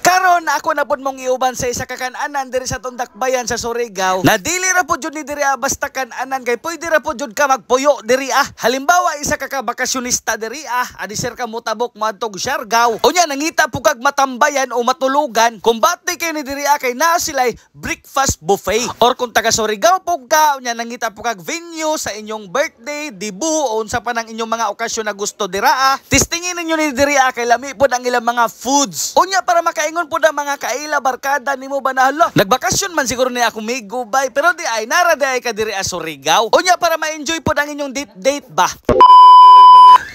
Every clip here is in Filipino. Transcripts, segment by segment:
Karon ako na pud mong iuban sa isa ka kan-anan diri sa Tundakbayan sa Surigao. Na dili ra pud jud ni diri basta kan-anan kay pwede ra pud jud ka magpuyo diri Halimbawa isa ka bakasyonista diri adi sir ka motabok moadtog Siargao. Unya nangita pud kag matambayan o matulugan kung bati kay ni diri kay naa sila'y breakfast buffet. Or kung taga Surigao pud ka unya nangita pud kag venue sa inyong birthday, debut o unsa pa nang inyong mga okasyon na gusto dira Tistingin ninyo ni diri kay lami pud ang ilang mga foods. Unya para makaingon po na mga kaila barkada nimo ba na hala. Nagbakasyon man siguro ni ako may gubay pero di ay nara di ay ka diri Surigao. Unya para ma-enjoy po ang inyong date ba.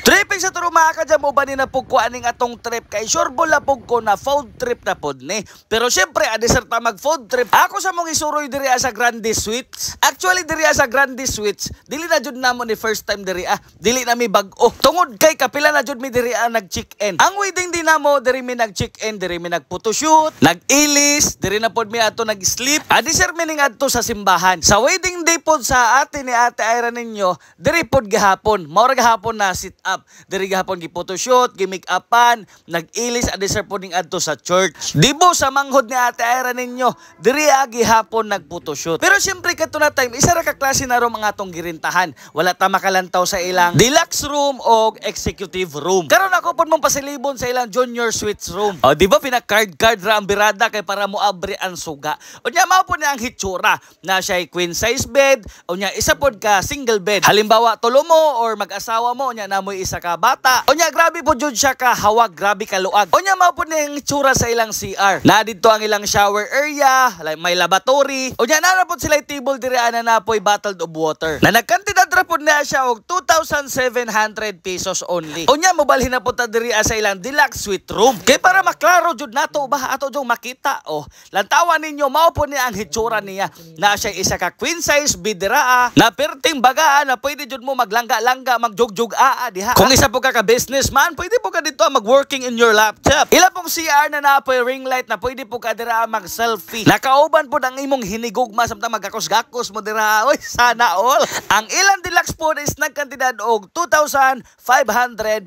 Tripping sa turuma ka dyan mo ba ni napugkuan ning atong trip kay sure bola pug ko na food trip na pod ni. Pero syempre adi serta mag food trip. Ako sa mong isuroy diri sa Grande Suites. Actually diri sa Grande Suites dili na jud namo ni first time diri dili na mi bag-o. Tungod kay kapila na jud mi diri nag-check-in. Ang wedding din namo diri mi nag-check-in, diri mi nag-photoshoot, nag-ilis, diri na pod mi ato nag-sleep. Adi sir mi ning adto sa simbahan. Sa wedding day pod sa ate ni Ate Ira ninyo, diri pod gahapon. Mao ra gahapon na sit up. Diri gahapon gi-photoshoot, gi-make-upan, nag-ilis adi sir pod ning adto sa church. Dibo sa manghod ni Ate Ira ninyo, diri gihapon nag-photoshoot. Pero syempre kadto na time isa ra ka klase na ro mga atong girintahan. Wala ta makalantaw sa ilang deluxe room o executive room. Karon ako pod mong pasilibon sa ilang junior suites room. O di ba pinaka-card ra ang birada kay para mo abri ang suga. Unya mao pod ni ang hitsura na siya queen size bed, unya isa pod ka single bed. Halimbawa tulo mo or mag-asawa mo unya namoy isa ka bata. Unya grabe po jud siya ka hawag, grabe ka luag. Unya mao po ning itsura sa ilang CR. Na dito ang ilang shower area, may lavatory. Unya na po sila table diri ana na po'y bottled of water. Na nagkantidad ra po na siya og 2,700 pesos only. Unya mobalhin na po ta diri sa ilang deluxe suite room. Kay para maklaro jud nato ba ato jud makita lantawan ninyo mao po ni ang hitsura niya. Na siya isa ka queen size bed dira na perting bagaan na pwede jud mo maglangga-langga magjug-jug diha. Kung isa po ka businessman, pwede po ka dito mag-working in your laptop. Ila pong CR na napoy ring light na pwede po ka dira mag-selfie. Nakauban po ang imong hinigugma samtang magakos-gakos mo dira. Oy, sana all. Ang ilang deluxe po is nagkantidad og 2,500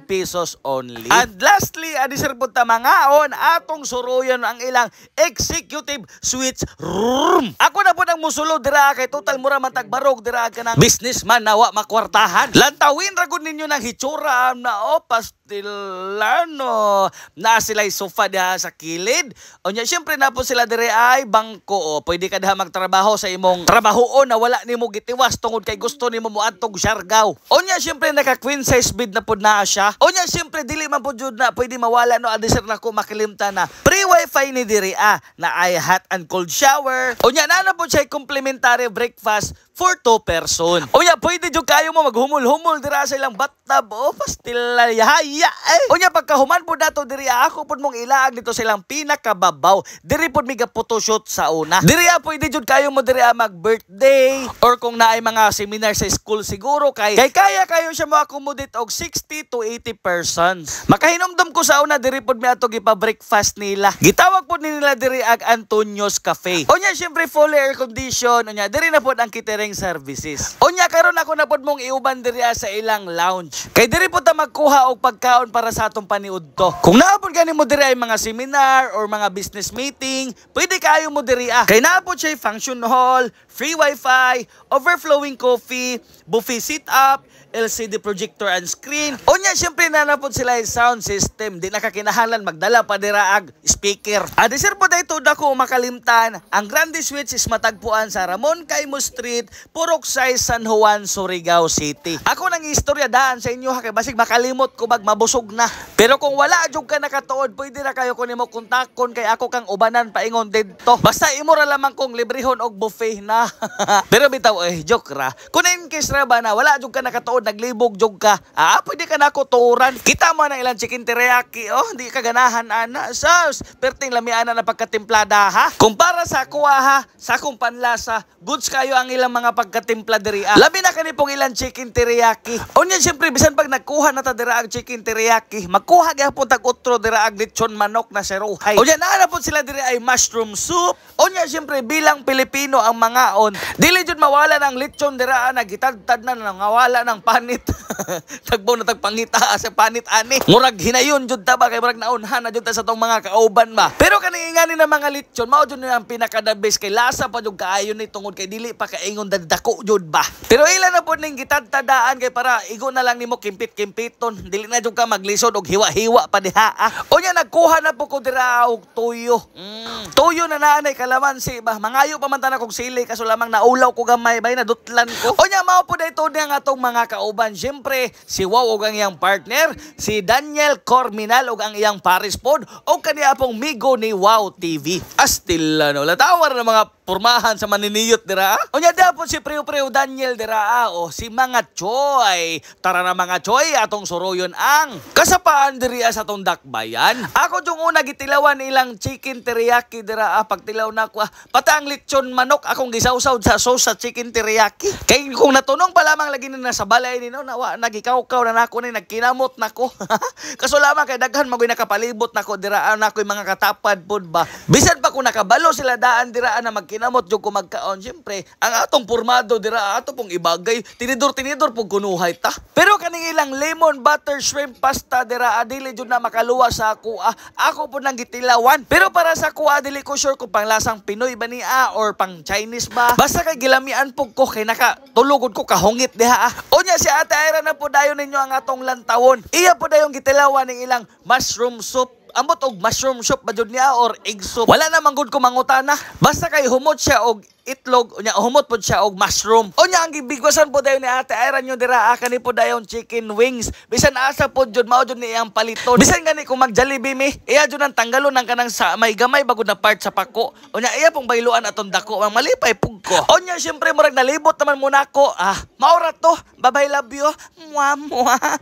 pesos only. And lastly, adi sir po ta mangaon atong suruyon ang ilang executive suites room. Ako na po nang musulod dira kay total mura man tagbarog dira ka ng businessman nawa makwartahan. Lantawin ra gud ninyo ng hitsura na pastilano na sila'y sofa diha sa kilid. Unya syempre na po sila dire ay bangko pwede ka diha magtrabaho sa imong trabahoon na wala nimo gitiwas tungod kay gusto nimo moadtog Siargao. Unya syempre naka queen size bed na pud na siya. Unya syempre dili man pud jud na pwede mawala no adi sir nako makilimta na free wifi ni dire na ay hot and cold shower. Unya na po siya complimentary breakfast for 2 person. Unya pwede jud kayo mo maghumol-humol dira sa ilang bathtub pastilaya. Unya pagkahuman po nato diri ako pud mong ilaag dito silang pinakababaw. Diri pud miga photoshoot sa una. Diri pwede jud kayo mo diri mag-birthday or kung naay mga seminar sa school siguro kay kaya kayo siya mo accommodate og 60 to 80 persons. Makahinomdom ko sa una diri pud mi ato gipa-breakfast nila. Gitawag pud nila diri ag Antonio's Cafe. Unya syempre fully air condition. Unya diri na pud ang catering services. Unya karon ako na pud mong iuban diri sa ilang lounge. Kay diri pud ta magkuha og pagkaon para sa atong paniudto. Kung naapod gani mo diri ay mga seminar or mga business meeting, pwede kayo mo diri Kay naapod siya function hall, free wifi, overflowing coffee, buffet sit-up, LCD projector and screen. Unya syempre nanapod sila yung sound system. Di nakakinahalan magdala pa dira ag speaker. Adi sir po dito dako makalimtan. Ang Grande Suites is matagpuan sa Ramon Caimo Street, Puroksay, San Juan, Surigao City. Ako nang istorya daan sa inyo kay basig makalimot ko bag mabusog na. Pero kung wala jud ka nakatuod, pwede ra kayo kun nimo kontakon kay ako kang ubanan paingon didto. Basta imo ra lamang kong librehon og buffet na. Pero bitaw joke ra. Kung in case ra ba na wala jud ka nakatuod naglibog jog ka. Pwede ka nako tuuran. Kita mo na ilang chicken teriyaki. Hindi ka ganahan ana. Sauce. Perting lamiana na pagkatimplada ha. Kumpara sa kuha sa akong panlasa, goods kayo ang ilang mga pagkatimpla diri Labi na kani pong ilang chicken teriyaki. Unya syempre bisan pag nagkuha na ta dira ang chicken teriyaki, magkuha gyapon tag utro dira ang lechon manok na seruhay. Unya naa po sila diri ay mushroom soup. Unya syempre bilang Pilipino ang mangaon, dili jud mawala ng lechon dira na gitadtad na nangawala ng panit. Tagbo na tagpangita sa panit ani. Murag hinayon jud ta ba kay murag naunhan na jud ta sa tong mga kauban ba. Pero kani kaning ingani na mga lechon mao jud ang pinaka the best kay lasa pa jud kaayo ni tungod kay dili pa kaingon dadako jud ba. Pero ila na pud ning gitadtadaan kay para igo na lang nimo kimpit-kimpiton dili na jud ka maglisod og hiwa-hiwa pa diha. Unya nagkuha na po ko dira og tuyo. Tuyo na naanay kalamansi ba. Mangayo pa man tanan kog sili kaso lamang naulaw ko gamay bay nadutlan ko. Unya mao pud ito nga atong mga kauban. Syempre si Wow og ang iyang partner, si Daniel Corminal og ang iyang Paris Pod o kaniya pong migo ni Wow TV. Astilla no. Latawar na mga pormahan sa maniniyot dira. Unya dapat si Preo Daniel dira o si mga choy. Tara na mga choy atong suruyon ang kasapaan diri sa atong dakbayan. Ako jung una gitilawan ilang chicken teriyaki dira pagtilaw na ko pata ang lechon manok akong gisawsaw sa sauce sa chicken teriyaki. Kay kung natunong pa lamang lagi na sa balay nino nawa nagikaw-kaw na nako ni nagkinamot nako. Kaso lamang kay daghan magoy nakapalibot nako dira nako mga katapad pud ba. Bisan pa kung nakabalo sila daan dira na magkinamot jud ko magkaon. Syempre ang atong pormado dira ato pong ibagay tinidor pug kunuhay ta. Pero kaning ilang lemon butter shrimp pasta dira dili jud na makaluwa sa ako ako po nang gitilawan. Pero para sa kuha dili ko sure kung panglasang Pinoy ba niya or pang Chinese ba. Basta kay gilamian pug ko kay nakatulugod ko kahungit diha. Unya si Ate Ira na po dayon ninyo ang atong lantawon. Iya po dayon gitilawan ning ilang mushroom soup. Ambot og mushroom soup ba jud niya or egg soup. Wala na man gud ko mangutana. Basta kay humot siya og itlog, unya humot pod siya og mushroom. Unya ang gibigwasan po dayon ni Ate Ira nyo dira kani po dayon chicken wings. Bisan asa pod jud mao jud ni iyang paliton. Bisan gani kung mag-Jollibee mi, iya jud ang tanggalon ng kanang sa may gamay bagod na part sa pako. Unya iya pong bayluan aton dako ang malipay pug ko. Unya syempre murag nalibot naman muna ko. Maura to. Bye bye love you. Mwah mwah.